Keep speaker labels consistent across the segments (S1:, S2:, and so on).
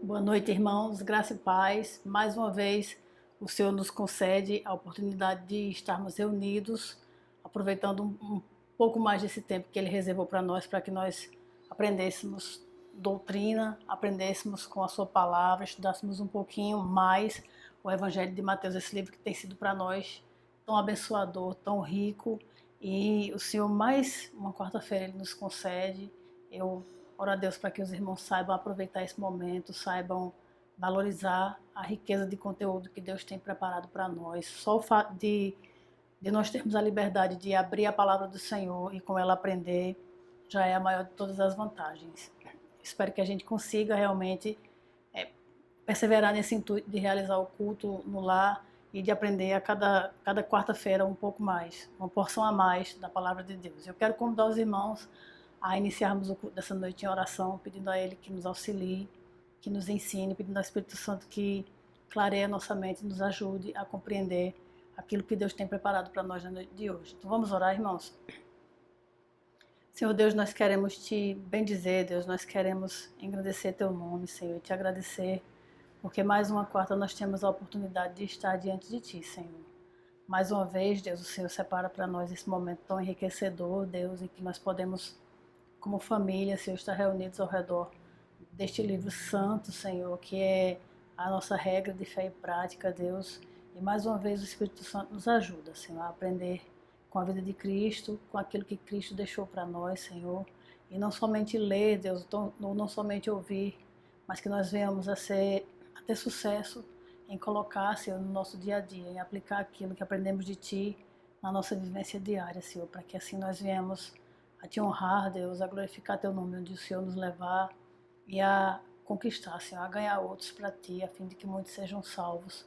S1: Boa noite, irmãos, graça e paz. Mais uma vez, o Senhor nos concede a oportunidade de estarmos reunidos, aproveitando um pouco mais desse tempo que Ele reservou para nós, para que nós aprendêssemos doutrina, aprendêssemos com a sua palavra, estudássemos um pouquinho mais o Evangelho de Mateus, esse livro que tem sido para nós tão abençoador, tão rico, e o Senhor mais uma quarta-feira Ele nos concede. Eu oro a Deus para que os irmãos saibam aproveitar esse momento, saibam valorizar a riqueza de conteúdo que Deus tem preparado para nós. Só o fato de nós termos a liberdade de abrir a palavra do Senhor e com ela aprender já é a maior de todas as vantagens. Espero que a gente consiga realmente perseverar nesse intuito de realizar o culto no lar e de aprender a cada quarta-feira um pouco mais, uma porção a mais da palavra de Deus. Eu quero convidar os irmãos a iniciarmos o culto dessa noite em oração, pedindo a Ele que nos auxilie, que nos ensine, pedindo ao Espírito Santo que clareie a nossa mente e nos ajude a compreender aquilo que Deus tem preparado para nós na noite de hoje. Então vamos orar, irmãos? Senhor Deus, nós queremos Te bendizer, Deus, nós queremos engrandecer Teu nome, Senhor, e Te agradecer, porque mais uma quarta nós temos a oportunidade de estar diante de Ti, Senhor. Mais uma vez, Deus, o Senhor separa para nós esse momento tão enriquecedor, Deus, em que nós podemos, como família, Senhor, estar reunidos ao redor deste livro santo, Senhor, que é a nossa regra de fé e prática, Deus. E mais uma vez o Espírito Santo nos ajuda, Senhor, a aprender com a vida de Cristo, com aquilo que Cristo deixou para nós, Senhor. E não somente ler, Deus, não somente ouvir, mas que nós venhamos a ter sucesso em colocar, Senhor, no nosso dia a dia, em aplicar aquilo que aprendemos de Ti na nossa vivência diária, Senhor, para que assim nós venhamos a Te honrar, Deus, a glorificar Teu nome, onde o Senhor nos levar e a conquistar, Senhor, a ganhar outros para Ti, a fim de que muitos sejam salvos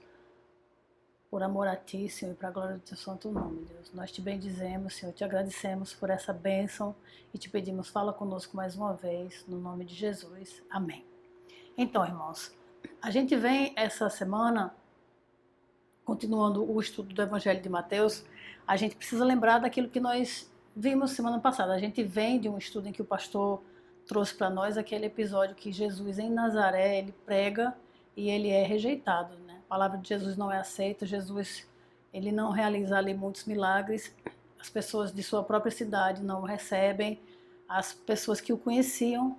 S1: por amor a Ti, Senhor, e para a glória do Teu santo nome, Deus. Nós Te bendizemos, Senhor, Te agradecemos por essa bênção e Te pedimos, fala conosco mais uma vez, no nome de Jesus. Amém. Então, irmãos, a gente vem essa semana, continuando o estudo do Evangelho de Mateus, a gente precisa lembrar daquilo que nós vimos semana passada. A gente vem de um estudo em que o pastor trouxe para nós aquele episódio que Jesus em Nazaré, ele prega e ele é rejeitado, né? A palavra de Jesus não é aceita, Jesus, ele não realiza ali muitos milagres, as pessoas de sua própria cidade não o recebem, as pessoas que o conheciam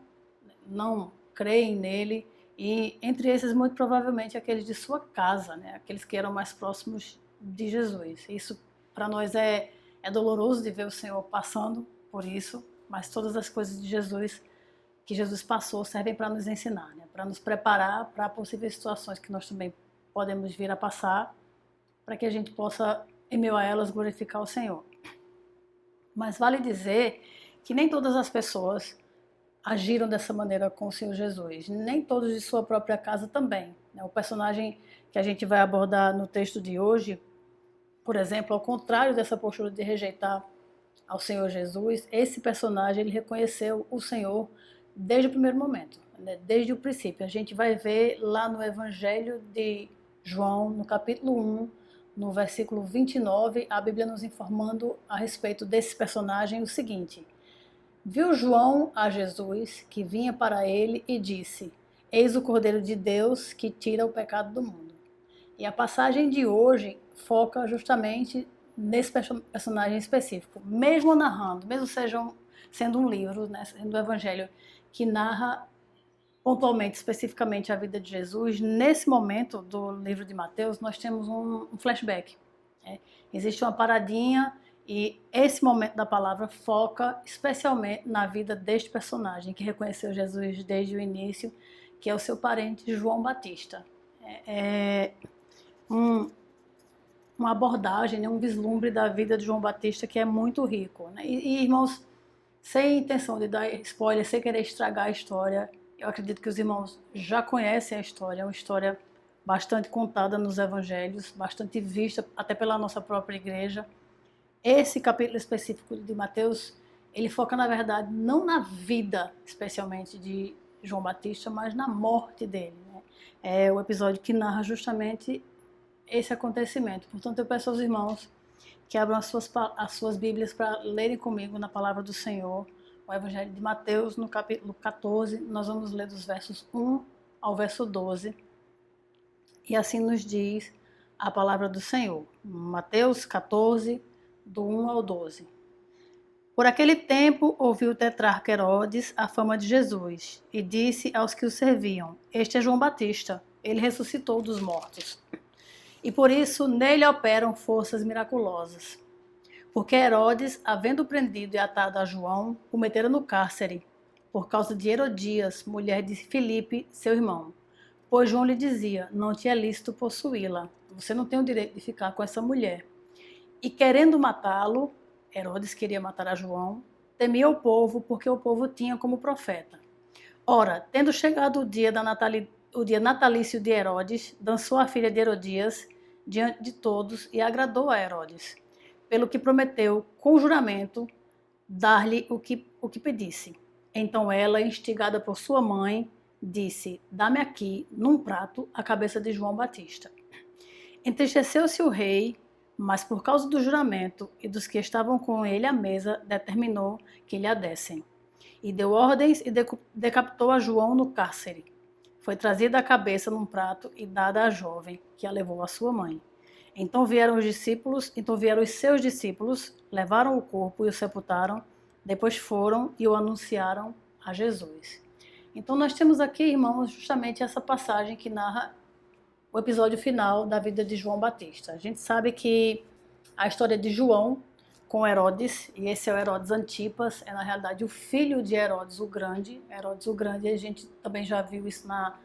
S1: não creem nele, e entre esses, muito provavelmente, aqueles de sua casa, né? Aqueles que eram mais próximos de Jesus. Isso, para nós, é doloroso de ver o Senhor passando por isso, mas todas as coisas de Jesus, que Jesus passou, servem para nos ensinar, né? Para nos preparar para possíveis situações que nós também podemos vir a passar, para que a gente possa, em meio a elas, glorificar o Senhor. Mas vale dizer que nem todas as pessoas agiram dessa maneira com o Senhor Jesus, nem todos de sua própria casa também. O personagem que a gente vai abordar no texto de hoje, por exemplo, ao contrário dessa postura de rejeitar ao Senhor Jesus, esse personagem ele reconheceu o Senhor desde o primeiro momento, né? Desde o princípio. A gente vai ver lá no Evangelho de João, no capítulo 1, no versículo 29, a Bíblia nos informando a respeito desse personagem o seguinte: viu João a Jesus, que vinha para ele, e disse: eis o Cordeiro de Deus que tira o pecado do mundo. E a passagem de hoje foca justamente nesse personagem específico. Mesmo narrando, mesmo sendo um livro, né, sendo o Evangelho que narra pontualmente, especificamente a vida de Jesus, nesse momento do livro de Mateus, nós temos um flashback. Né? Existe uma paradinha e esse momento da palavra foca especialmente na vida deste personagem que reconheceu Jesus desde o início, que é o seu parente João Batista. Uma abordagem, né, um vislumbre da vida de João Batista que é muito rico. Né? E, irmãos, sem intenção de dar spoiler, sem querer estragar a história, eu acredito que os irmãos já conhecem a história, é uma história bastante contada nos evangelhos, bastante vista até pela nossa própria igreja. Esse capítulo específico de Mateus, ele foca, na verdade, não na vida, especialmente, de João Batista, mas na morte dele. Né? É o episódio que narra justamente esse acontecimento. Portanto, eu peço aos irmãos que abram as suas Bíblias para lerem comigo na palavra do Senhor, o Evangelho de Mateus, no capítulo 14, nós vamos ler dos versos 1 ao verso 12, e assim nos diz a palavra do Senhor. Mateus 14, do 1 ao 12. Por aquele tempo ouviu o tetrarca Herodes a fama de Jesus, e disse aos que o serviam: Este é João Batista, ele ressuscitou dos mortos. E por isso nele operam forças miraculosas. Porque Herodes, havendo prendido e atado a João, o metera no cárcere, por causa de Herodias, mulher de Filipe, seu irmão. Pois João lhe dizia: Não te é lícito possuí-la, você não tem o direito de ficar com essa mulher. E querendo matá-lo, Herodes queria matar a João, temia o povo, porque o povo tinha como profeta. Ora, tendo chegado o dia natalício de Herodes, dançou a filha de Herodias diante de todos e agradou a Herodes, pelo que prometeu, com juramento, dar-lhe o que pedisse. Então ela, instigada por sua mãe, disse: Dá-me aqui, num prato, a cabeça de João Batista. Entristeceu-se o rei, mas por causa do juramento e dos que estavam com ele à mesa, determinou que lhe a dessem. E deu ordens e decapitou a João no cárcere. Foi trazida a cabeça num prato e dada à jovem, que a levou à sua mãe. Então vieram os seus discípulos, levaram o corpo e o sepultaram, depois foram e o anunciaram a Jesus. Então nós temos aqui, irmãos, justamente essa passagem que narra o episódio final da vida de João Batista. A gente sabe que a história de João com Herodes, e esse é o Herodes Antipas, é na realidade o filho de Herodes o Grande. Herodes o Grande, a gente também já viu isso na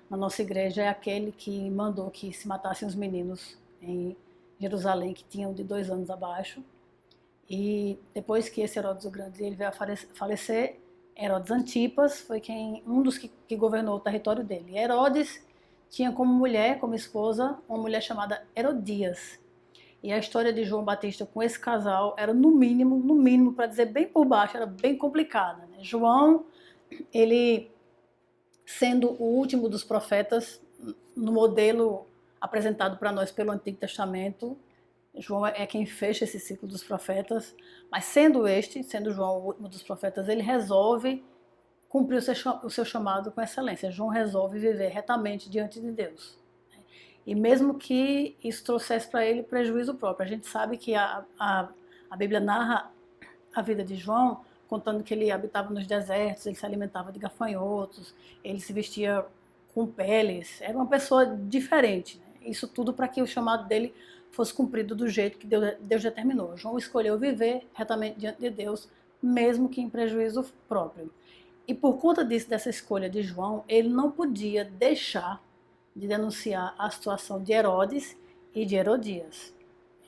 S1: nossa igreja, é aquele que mandou que se matassem os meninos em Jerusalém, que tinham de 2 anos abaixo. E depois que esse Herodes o Grande ele veio a falecer, Herodes Antipas foi um dos que governou o território dele. Herodes tinha como mulher, como esposa, uma mulher chamada Herodias. E a história de João Batista com esse casal era no mínimo, para dizer bem por baixo, era bem complicada, né? João, ele sendo o último dos profetas, no modelo apresentado para nós pelo Antigo Testamento, João é quem fecha esse ciclo dos profetas, mas sendo João o último dos profetas, ele resolve cumprir o seu chamado com excelência. João resolve viver retamente diante de Deus. E mesmo que isso trouxesse para ele prejuízo próprio. A gente sabe que a Bíblia narra a vida de João, contando que ele habitava nos desertos, ele se alimentava de gafanhotos, ele se vestia com peles, era uma pessoa diferente, né? Isso tudo para que o chamado dele fosse cumprido do jeito que Deus determinou. João escolheu viver retamente diante de Deus, mesmo que em prejuízo próprio. E por conta disso, dessa escolha de João, ele não podia deixar de denunciar a situação de Herodes e de Herodias.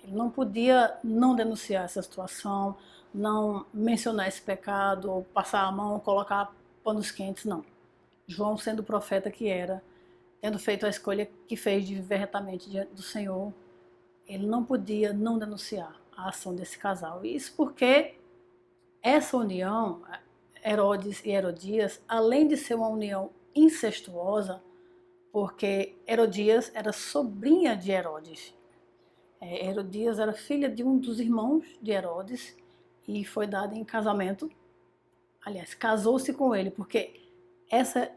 S1: Ele não podia não denunciar essa situação, não mencionar esse pecado, ou passar a mão, colocar panos quentes, não. João, sendo o profeta que era, tendo feito a escolha que fez de viver retamente diante do Senhor, ele não podia não denunciar a ação desse casal. E isso porque essa união, Herodes e Herodias, além de ser uma união incestuosa, porque Herodias era sobrinha de Herodes. Herodias era filha de um dos irmãos de Herodes e foi dada em casamento. Aliás, casou-se com ele, porque essa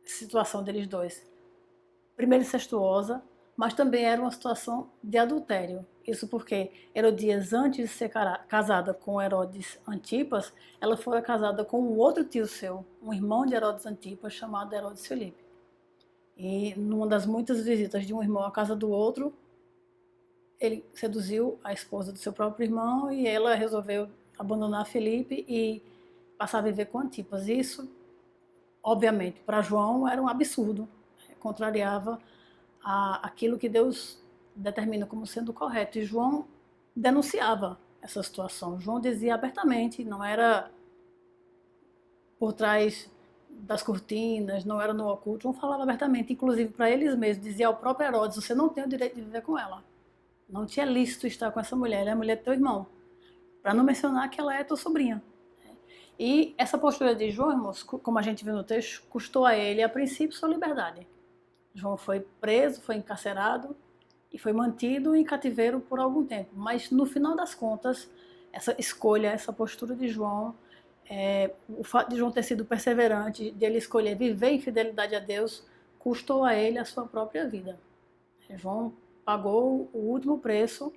S1: situação deles dois, primeiro incestuosa, mas também era uma situação de adultério. Isso porque Herodias, antes de ser casada com Herodes Antipas, ela foi casada com um outro tio seu, um irmão de Herodes Antipas, chamado Herodes Filipe. E numa das muitas visitas de um irmão à casa do outro, ele seduziu a esposa do seu próprio irmão e ela resolveu abandonar Filipe e passar a viver com Antipas. Isso, obviamente, para João era um absurdo, contrariava aquilo que Deus determina como sendo correto. E João denunciava essa situação. João dizia abertamente, não era por trás das cortinas, não era no oculto. João falava abertamente, inclusive para eles mesmos, dizia ao próprio Herodes: você não tem o direito de viver com ela. Não te é lícito estar com essa mulher, ela é a mulher do teu irmão. Para não mencionar que ela é tua sobrinha. E essa postura de João, irmãos, como a gente viu no texto, custou a ele, a princípio, sua liberdade. João foi preso, foi encarcerado, e foi mantido em cativeiro por algum tempo. Mas no final das contas, essa escolha, essa postura de João, o fato de João ter sido perseverante, de ele escolher viver em fidelidade a Deus, custou a ele a sua própria vida. João pagou o último preço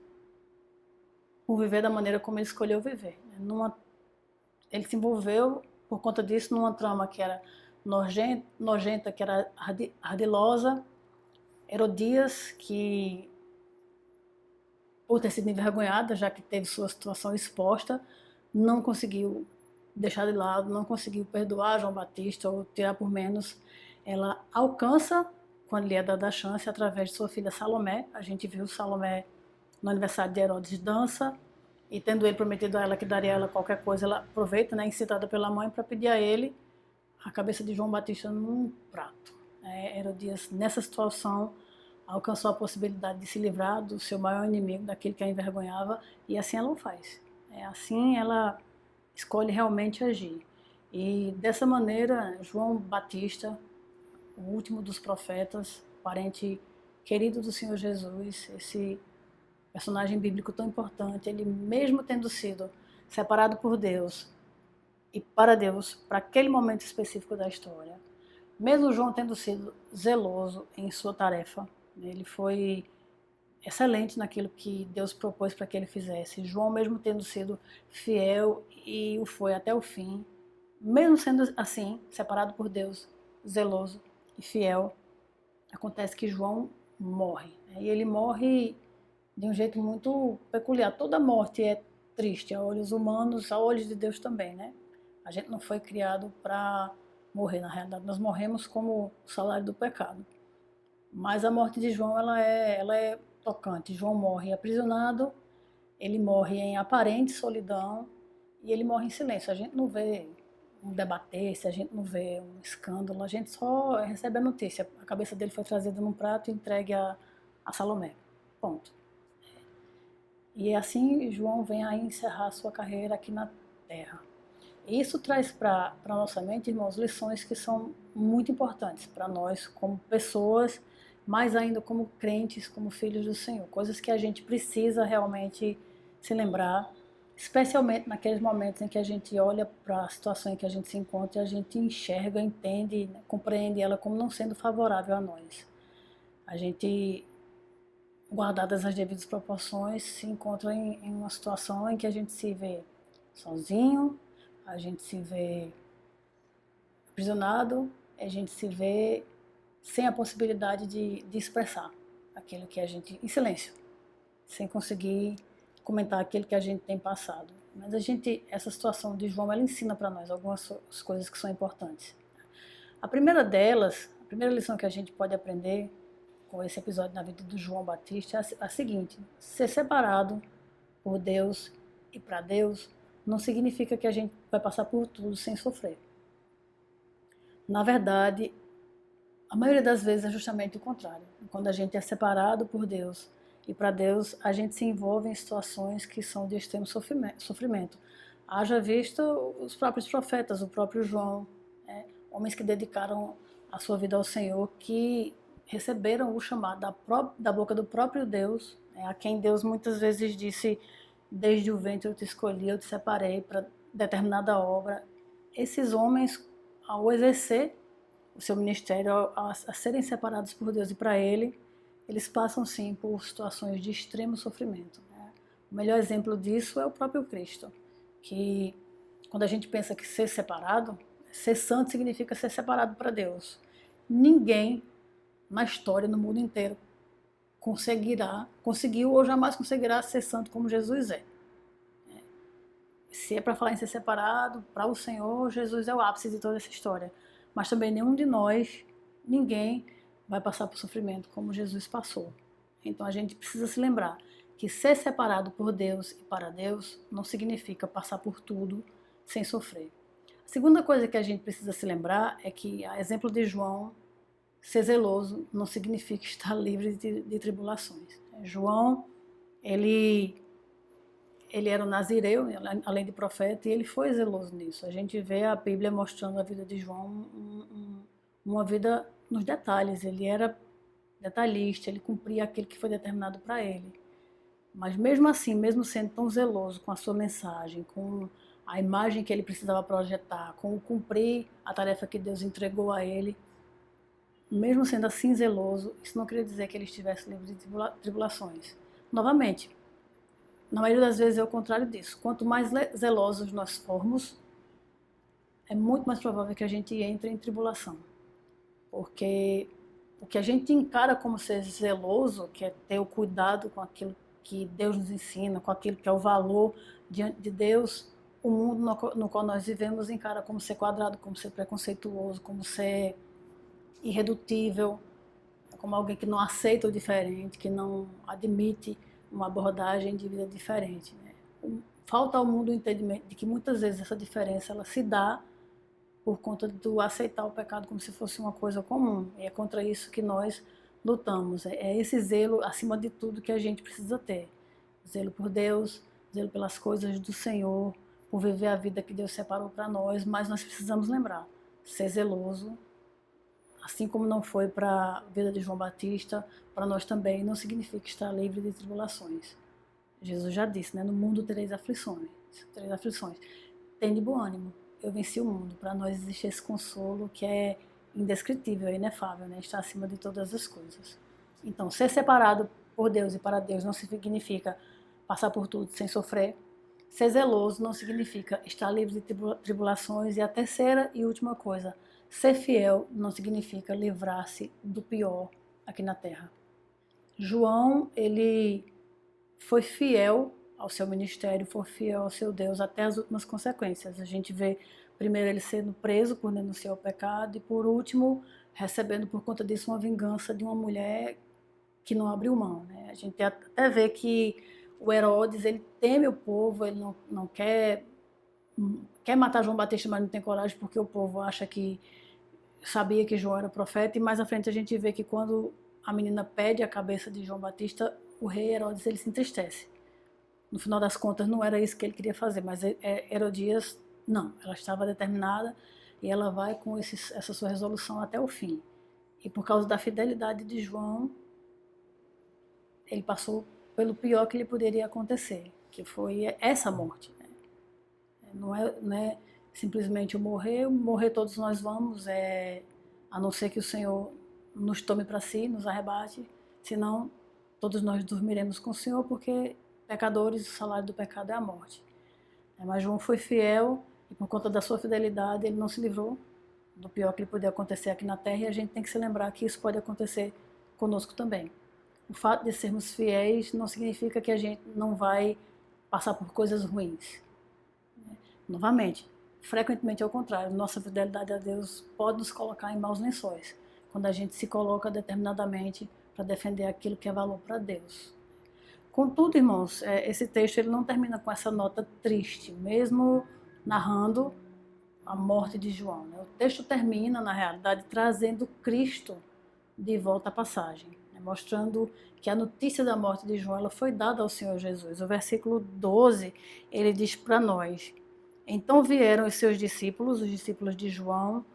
S1: por viver da maneira como ele escolheu viver. Ele se envolveu, por conta disso, numa trama que era nojenta, que era ardilosa. Herodias, que por ter sido envergonhada, já que teve sua situação exposta, não conseguiu deixar de lado, não conseguiu perdoar João Batista ou tirar por menos. Ela alcança, quando lhe é dada a chance, através de sua filha Salomé. A gente viu Salomé no aniversário de Herodes dança, e tendo ele prometido a ela que daria a ela qualquer coisa, ela aproveita, né, incitada pela mãe, para pedir a ele a cabeça de João Batista num prato. Herodias, nessa situação, alcançou a possibilidade de se livrar do seu maior inimigo, daquele que a envergonhava, e assim ela o faz. Assim ela escolhe realmente agir. E dessa maneira, João Batista, o último dos profetas, parente querido do Senhor Jesus, esse personagem bíblico tão importante, ele mesmo tendo sido separado por Deus e para Deus, para aquele momento específico da história, mesmo João tendo sido zeloso em sua tarefa, ele foi excelente naquilo que Deus propôs para que ele fizesse. João, mesmo tendo sido fiel, e o foi até o fim, mesmo sendo assim, separado por Deus, zeloso e fiel, acontece que João morre. E ele morre de um jeito muito peculiar. Toda morte é triste a olhos humanos, a olhos de Deus também, né? A gente não foi criado para morrer, na realidade. Nós morremos como o salário do pecado. Mas a morte de João, ela é tocante. João morre aprisionado, ele morre em aparente solidão e ele morre em silêncio. A gente não vê um debater, a gente não vê um escândalo, a gente só recebe a notícia. A cabeça dele foi trazida num prato e entregue a Salomé. Ponto. E assim João vem a encerrar sua carreira aqui na Terra. Isso traz para a nossa mente, irmãos, lições que são muito importantes para nós como pessoas, mais ainda como crentes, como filhos do Senhor. Coisas que a gente precisa realmente se lembrar, especialmente naqueles momentos em que a gente olha para a situação em que a gente se encontra e a gente enxerga, entende, né, compreende ela como não sendo favorável a nós. A gente, guardadas as devidas proporções, se encontra em uma situação em que a gente se vê sozinho, a gente se vê aprisionado, a gente se vê sem a possibilidade de expressar aquilo que a gente, em silêncio, sem conseguir comentar aquilo que a gente tem passado. Mas essa situação de João, ela ensina para nós algumas coisas que são importantes. A primeira delas, a primeira lição que a gente pode aprender com esse episódio na vida do João Batista é a seguinte: ser separado por Deus e para Deus não significa que a gente vai passar por tudo sem sofrer. Na verdade, a maioria das vezes é justamente o contrário. Quando a gente é separado por Deus e para Deus, a gente se envolve em situações que são de extremo sofrimento. Haja vista os próprios profetas, o próprio João, né? Homens que dedicaram a sua vida ao Senhor, que receberam o chamado da boca do próprio Deus, né? A quem Deus muitas vezes disse: desde o ventre eu te escolhi, eu te separei para determinada obra. Esses homens, ao exercer o seu ministério, a serem separados por Deus e para Ele, eles passam sim por situações de extremo sofrimento, né? O melhor exemplo disso é o próprio Cristo, que quando a gente pensa que ser separado, ser santo significa ser separado para Deus. Ninguém na história, no mundo inteiro, conseguiu ou jamais conseguirá ser santo como Jesus é. Se é para falar em ser separado, para o Senhor, Jesus é o ápice de toda essa história. Mas também nenhum de nós, ninguém, vai passar por sofrimento como Jesus passou. Então a gente precisa se lembrar que ser separado por Deus e para Deus não significa passar por tudo sem sofrer. A segunda coisa que a gente precisa se lembrar é que, a exemplo de João, ser zeloso não significa estar livre de tribulações. João, ele era um nazireu, além de profeta, e ele foi zeloso nisso. A gente vê a Bíblia mostrando a vida de João, uma vida nos detalhes. Ele era detalhista, ele cumpria aquilo que foi determinado para ele. Mas mesmo assim, mesmo sendo tão zeloso com a sua mensagem, com a imagem que ele precisava projetar, com o cumprir a tarefa que Deus entregou a ele, mesmo sendo assim zeloso, isso não queria dizer que ele estivesse livre de tribulações. Novamente, na maioria das vezes é o contrário disso. Quanto mais zelosos nós formos, é muito mais provável que a gente entre em tribulação. Porque o que a gente encara como ser zeloso, que é ter o cuidado com aquilo que Deus nos ensina, com aquilo que é o valor diante de Deus, o mundo no qual nós vivemos encara como ser quadrado, como ser preconceituoso, como ser irredutível, como alguém que não aceita o diferente, que não admite uma abordagem de vida diferente. Né? Falta ao mundo o entendimento de que muitas vezes essa diferença ela se dá por conta do aceitar o pecado como se fosse uma coisa comum. E é contra isso que nós lutamos. É esse zelo, acima de tudo, que a gente precisa ter. Zelo por Deus, zelo pelas coisas do Senhor, por viver a vida que Deus separou para nós, mas nós precisamos lembrar, ser zeloso, assim como não foi para a vida de João Batista, para nós também não significa estar livre de tribulações. Jesus já disse, né? No mundo tereis aflições. Tem de bom ânimo. Eu venci o mundo. Para nós existe esse consolo que é indescritível, é inefável, né? Está acima de todas as coisas. Então, ser separado por Deus e para Deus não significa passar por tudo sem sofrer. Ser zeloso não significa estar livre de tribulações. E a terceira e última coisa, ser fiel não significa livrar-se do pior aqui na terra. João, ele foi fiel ao seu ministério, foi fiel ao seu Deus até as últimas consequências. A gente vê primeiro ele sendo preso por denunciar o pecado e por último recebendo por conta disso uma vingança de uma mulher que não abriu mão. Né? A gente até vê que o Herodes, ele teme o povo, ele não quer matar João Batista, mas não tem coragem porque o povo acha que sabia que João era profeta, e mais à frente a gente vê que quando a menina pede a cabeça de João Batista, o rei Herodes ele se entristece. No final das contas não era isso que ele queria fazer, mas Herodias não, ela estava determinada e ela vai com essa sua resolução até o fim. E por causa da fidelidade de João, ele passou pelo pior que lhe poderia acontecer, que foi essa morte. Né? Não é simplesmente morrer todos nós vamos, a não ser que o Senhor nos tome para si, nos arrebate, senão todos nós dormiremos com o Senhor, porque pecadores, o salário do pecado é a morte. Mas João foi fiel e por conta da sua fidelidade ele não se livrou do pior que lhe podia acontecer aqui na terra, e a gente tem que se lembrar que isso pode acontecer conosco também. O fato de sermos fiéis não significa que a gente não vai passar por coisas ruins. Novamente, frequentemente é o contrário. Nossa fidelidade a Deus pode nos colocar em maus lençóis, quando a gente se coloca determinadamente para defender aquilo que é valor para Deus. Contudo, irmãos, esse texto ele não termina com essa nota triste, mesmo narrando a morte de João. Né? O texto termina, na realidade, trazendo Cristo de volta à passagem, né? Mostrando que a notícia da morte de João ela foi dada ao Senhor Jesus. O versículo 12, ele diz para nós: então vieram os seus discípulos, os discípulos de João,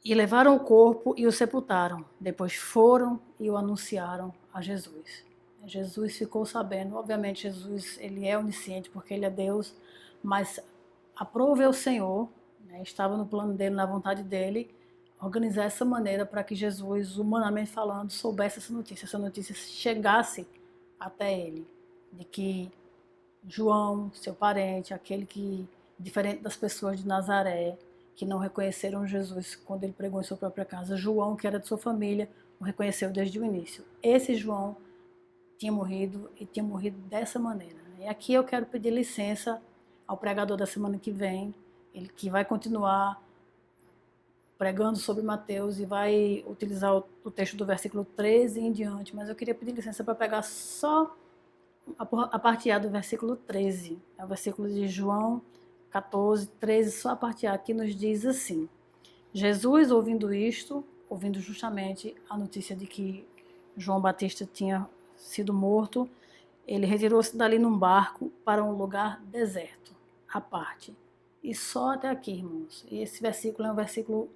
S1: e levaram o corpo e o sepultaram. Depois foram e o anunciaram a Jesus. Jesus ficou sabendo, obviamente Jesus ele é onisciente porque ele é Deus, mas aprove ao Senhor, né, estava no plano dele, na vontade dele, organizar essa maneira para que Jesus, humanamente falando, soubesse essa notícia chegasse até ele, de que João, seu parente, aquele que, diferente das pessoas de Nazaré, que não reconheceram Jesus quando ele pregou em sua própria casa, João, que era de sua família, o reconheceu desde o início. Esse João tinha morrido e tinha morrido dessa maneira. E aqui eu quero pedir licença ao pregador da semana que vem, ele que vai continuar pregando sobre Mateus e vai utilizar o texto do versículo 13 em diante, mas eu queria pedir licença para pegar só a parte A do versículo 13, é o versículo de João 14, 13, só a parte A que nos diz assim: Jesus, ouvindo isto, ouvindo justamente a notícia de que João Batista tinha sido morto, ele retirou-se dali num barco para um lugar deserto, à parte. E só até aqui, irmãos. E esse versículo é um versículo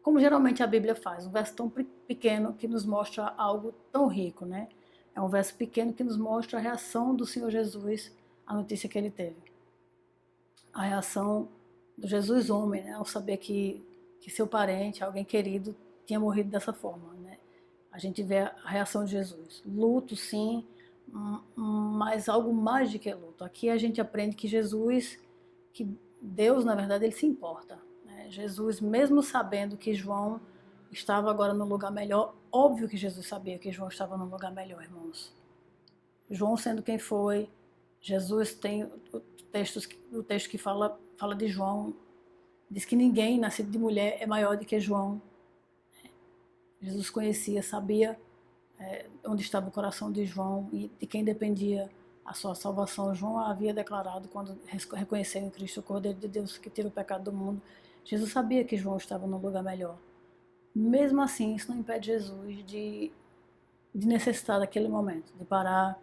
S1: como geralmente a Bíblia faz, um verso tão pequeno que nos mostra algo tão rico, né? É um verso pequeno que nos mostra a reação do Senhor Jesus à notícia que ele teve. A reação do Jesus homem, né? Ao saber que seu parente, alguém querido, tinha morrido dessa forma, né? A gente vê a reação de Jesus. Luto, sim, mas algo mais do que luto. Aqui a gente aprende que Jesus, que Deus, na verdade, ele se importa. Jesus, mesmo sabendo que João estava agora no lugar melhor, óbvio que Jesus sabia que João estava no lugar melhor, irmãos. João sendo quem foi, Jesus tem o texto que fala de João, diz que ninguém nascido de mulher é maior do que João. Jesus conhecia, sabia onde estava o coração de João e de quem dependia a sua salvação. João havia declarado quando reconheceu em Cristo o Cordeiro de Deus que tira o pecado do mundo. Jesus sabia que João estava num lugar melhor. Mesmo assim, isso não impede Jesus de necessitar daquele momento, de parar,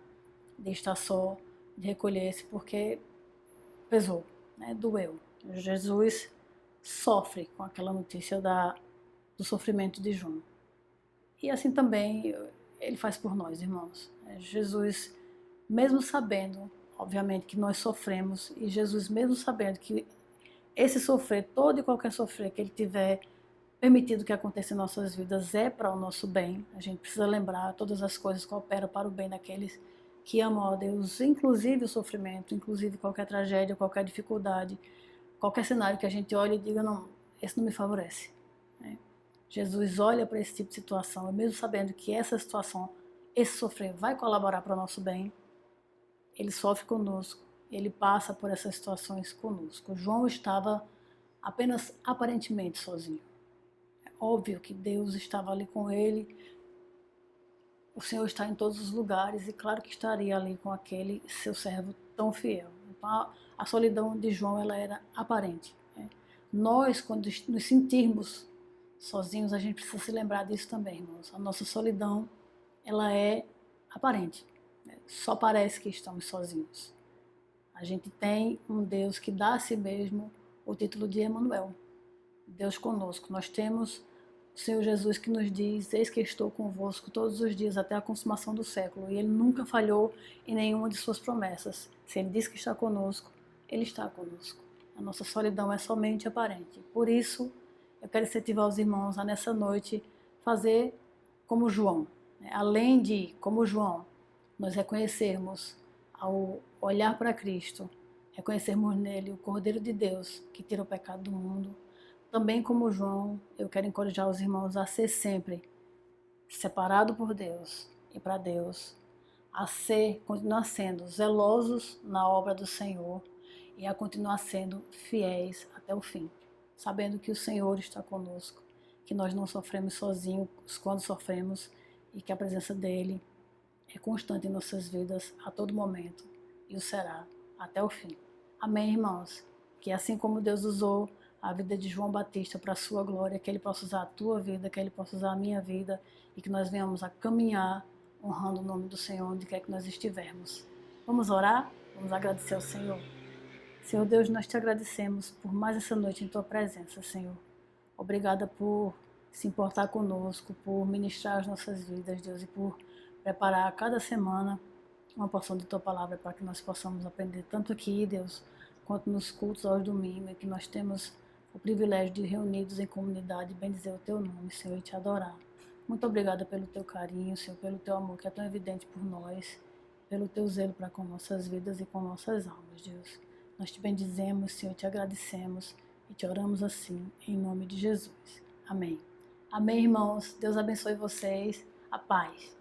S1: de estar só, de recolher-se, porque pesou, né? Doeu. Jesus sofre com aquela notícia do sofrimento de João. E assim também ele faz por nós, irmãos. Jesus, mesmo sabendo, obviamente, que nós sofremos, e Jesus mesmo sabendo que esse sofrer, todo e qualquer sofrer que ele tiver permitido que aconteça em nossas vidas é para o nosso bem. A gente precisa lembrar, todas as coisas cooperam para o bem daqueles que amam a Deus, inclusive o sofrimento, inclusive qualquer tragédia, qualquer dificuldade, qualquer cenário que a gente olhe e diga, não, esse não me favorece. Jesus olha para esse tipo de situação, e mesmo sabendo que essa situação, esse sofrer vai colaborar para o nosso bem, ele sofre conosco, ele passa por essas situações conosco. João estava apenas aparentemente sozinho. É óbvio que Deus estava ali com ele, o Senhor está em todos os lugares, e claro que estaria ali com aquele seu servo tão fiel. Então a solidão de João, ela era aparente. Nós, quando nos sentirmos sozinhos, a gente precisa se lembrar disso também, irmãos. A nossa solidão, ela é aparente. Só parece que estamos sozinhos. A gente tem um Deus que dá a si mesmo o título de Emanuel, Deus conosco. Nós temos o Senhor Jesus que nos diz, eis que estou convosco todos os dias até a consumação do século. E ele nunca falhou em nenhuma de suas promessas. Se ele diz que está conosco, ele está conosco. A nossa solidão é somente aparente. Por isso, eu quero incentivar os irmãos a nessa noite fazer como João. Além de, como João, nós reconhecermos, ao olhar para Cristo, reconhecermos nele o Cordeiro de Deus que tira o pecado do mundo. Também como João, eu quero encorajar os irmãos a ser sempre separado por Deus e para Deus, a continuar sendo zelosos na obra do Senhor e a continuar sendo fiéis até o fim, sabendo que o Senhor está conosco, que nós não sofremos sozinhos quando sofremos e que a presença dEle é constante em nossas vidas a todo momento e o será até o fim. Amém, irmãos? Que assim como Deus usou a vida de João Batista para a sua glória, que Ele possa usar a tua vida, que Ele possa usar a minha vida e que nós venhamos a caminhar honrando o nome do Senhor onde quer que nós estivermos. Vamos orar? Vamos agradecer ao Senhor. Senhor Deus, nós te agradecemos por mais essa noite em tua presença, Senhor. Obrigada por se importar conosco, por ministrar as nossas vidas, Deus, e por preparar a cada semana uma porção de tua palavra para que nós possamos aprender tanto aqui, Deus, quanto nos cultos aos domingos, e que nós temos o privilégio de reunidos em comunidade, bendizer o teu nome, Senhor, e te adorar. Muito obrigada pelo teu carinho, Senhor, pelo teu amor que é tão evidente por nós, pelo teu zelo para com nossas vidas e com nossas almas, Deus. Nós te bendizemos, Senhor, te agradecemos e te oramos assim, em nome de Jesus. Amém. Amém, irmãos. Deus abençoe vocês. A paz.